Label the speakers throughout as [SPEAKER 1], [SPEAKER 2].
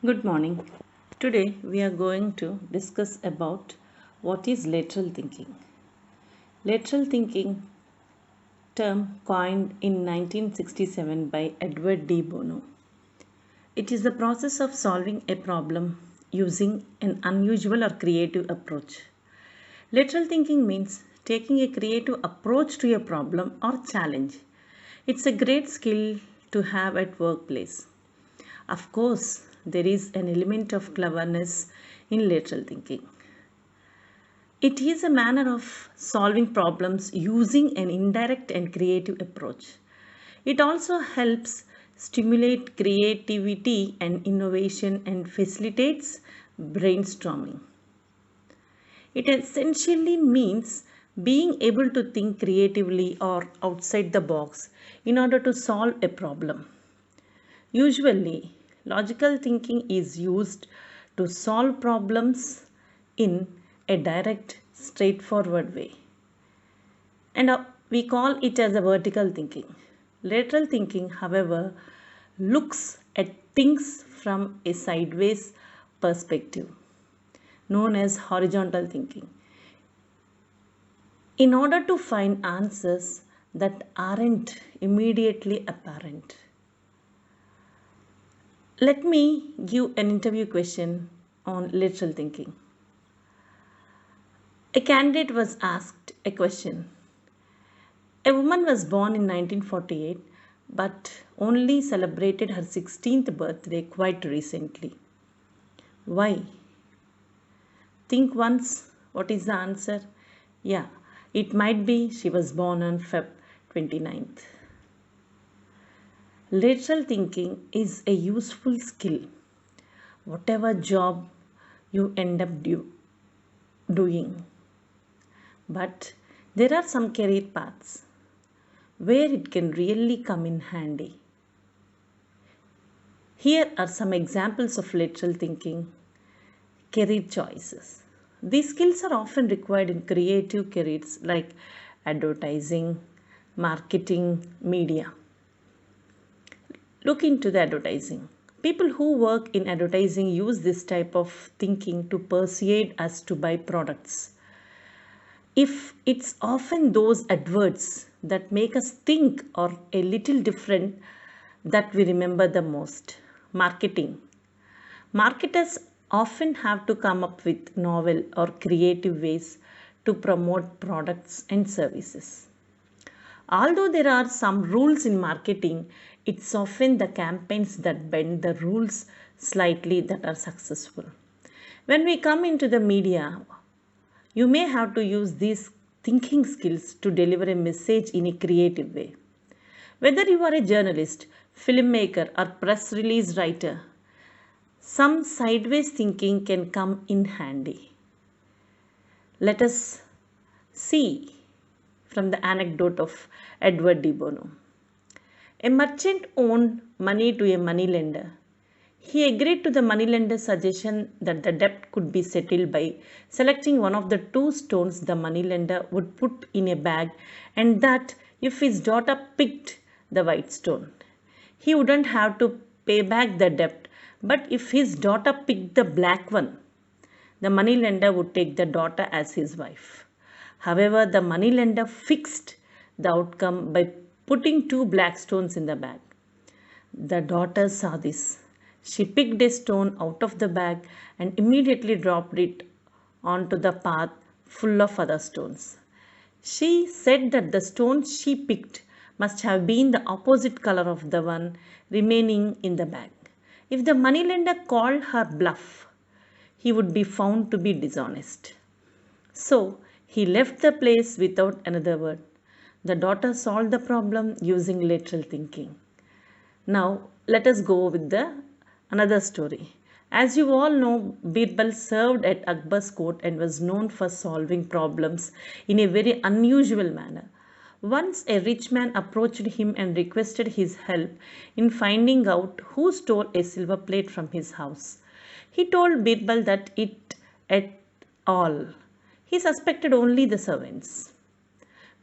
[SPEAKER 1] Good morning. Today we are going to discuss about what is lateral thinking. Lateral thinking term coined in 1967 by Edward de Bono. It is the process of solving a problem using an unusual or creative approach. Lateral thinking means taking a creative approach to a problem or challenge. It's a great skill to have at workplace. Of course, there is an element of cleverness in lateral thinking. It is a manner of solving problems using an indirect and creative approach. It also helps stimulate creativity and innovation and facilitates brainstorming. It essentially means being able to think creatively or outside the box in order to solve a problem. Usually, logical thinking is used to solve problems in a direct, straightforward way. And we call it as a vertical thinking. Lateral thinking, however, looks at things from a sideways perspective, known as horizontal thinking, in order to find answers that aren't immediately apparent. Let me give an interview question on lateral thinking. A candidate was asked a question. A woman was born in 1948 but only celebrated her 16th birthday quite recently. Why? Think once. What is the answer? Yeah, it might be she was born on Feb 29th. Lateral thinking is a useful skill. Whatever job you end up doing. But there are some career paths where it can really come in handy. Here are some examples of lateral thinking career choices. These skills are often required in creative careers like advertising, marketing, media. Look into the advertising. People who work in advertising use this type of thinking to persuade us to buy products. If it's often those adverts that make us think or a little different that we remember the most. Marketing. Marketers often have to come up with novel or creative ways to promote products and services. Although there are some rules in marketing, it's often the campaigns that bend the rules slightly that are successful. When we come into the media, you may have to use these thinking skills to deliver a message in a creative way. Whether you are a journalist, filmmaker, or press release writer, some sideways thinking can come in handy. Let us see from the anecdote of Edward de Bono. A merchant owed money to a moneylender. He agreed to the moneylender's suggestion that the debt could be settled by selecting one of the two stones the moneylender would put in a bag, and that if his daughter picked the white stone, he wouldn't have to pay back the debt, but if his daughter picked the black one, the moneylender would take the daughter as his wife. However, the moneylender fixed the outcome by putting two black stones in the bag. The daughter saw this. She picked a stone out of the bag and immediately dropped it onto the path full of other stones. She said that the stone she picked must have been the opposite color of the one remaining in the bag. If the moneylender called her bluff, he would be found to be dishonest. So he left the place without another word. The daughter solved the problem using lateral thinking. Now let us go with another story. As you all know, Birbal served at Akbar's court and was known for solving problems in a very unusual manner. Once a rich man approached him and requested his help in finding out who stole a silver plate from his house. He told Birbal that it at all. He suspected only the servants.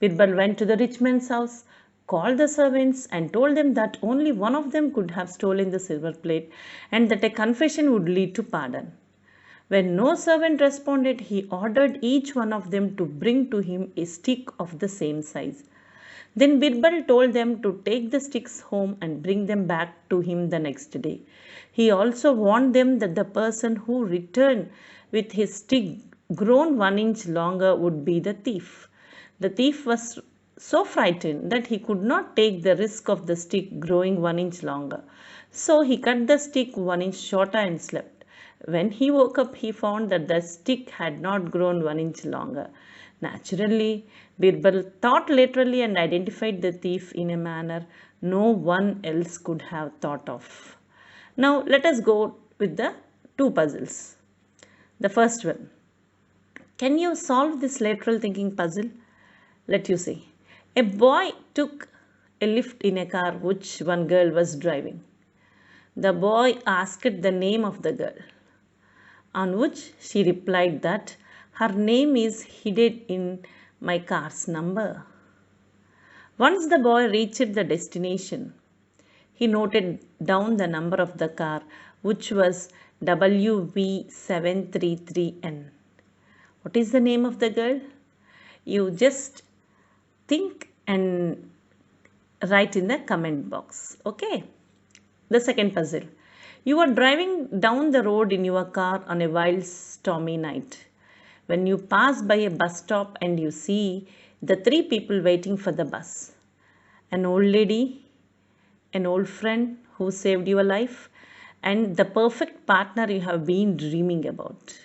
[SPEAKER 1] Birbal went to the rich man's house, called the servants and told them that only one of them could have stolen the silver plate and that a confession would lead to pardon. When no servant responded, he ordered each one of them to bring to him a stick of the same size. Then Birbal told them to take the sticks home and bring them back to him the next day. He also warned them that the person who returned with his stick grown 1 inch longer would be the thief. The thief was so frightened that he could not take the risk of the stick growing 1 inch longer. So he cut the stick 1 inch shorter and slept. When he woke up, he found that the stick had not grown 1 inch longer. Naturally, Birbal thought literally and identified the thief in a manner no one else could have thought of. Now, let us go with the two puzzles. The first one. Can you solve this lateral thinking puzzle? Let you see. A boy took a lift in a car which one girl was driving. The boy asked the name of the girl, on which she replied that her name is hidden in my car's number. Once the boy reached the destination, he noted down the number of the car, which was WV733N. What is the name of the girl? You just think and write in the comment box. Okay. The second puzzle. You are driving down the road in your car on a wild stormy night. When you pass by a bus stop and you see the three people waiting for the bus. An old lady, an old friend who saved your life, and the perfect partner you have been dreaming about.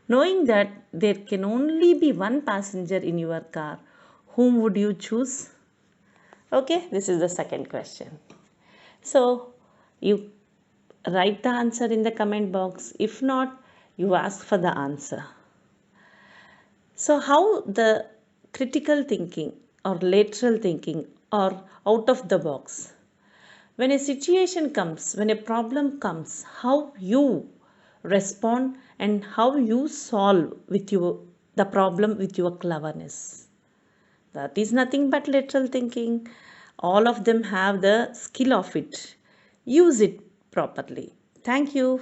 [SPEAKER 1] Knowing that there can only be one passenger in your car, whom would you choose? Okay, this is the second question. So, you write the answer in the comment box. If not, you ask for the answer. So, how the critical thinking or lateral thinking or out of the box? When a situation comes, when a problem comes, how you respond and how you solve with the problem with your cleverness. That is nothing but lateral thinking. All of them have the skill of it. Use it properly. Thank you.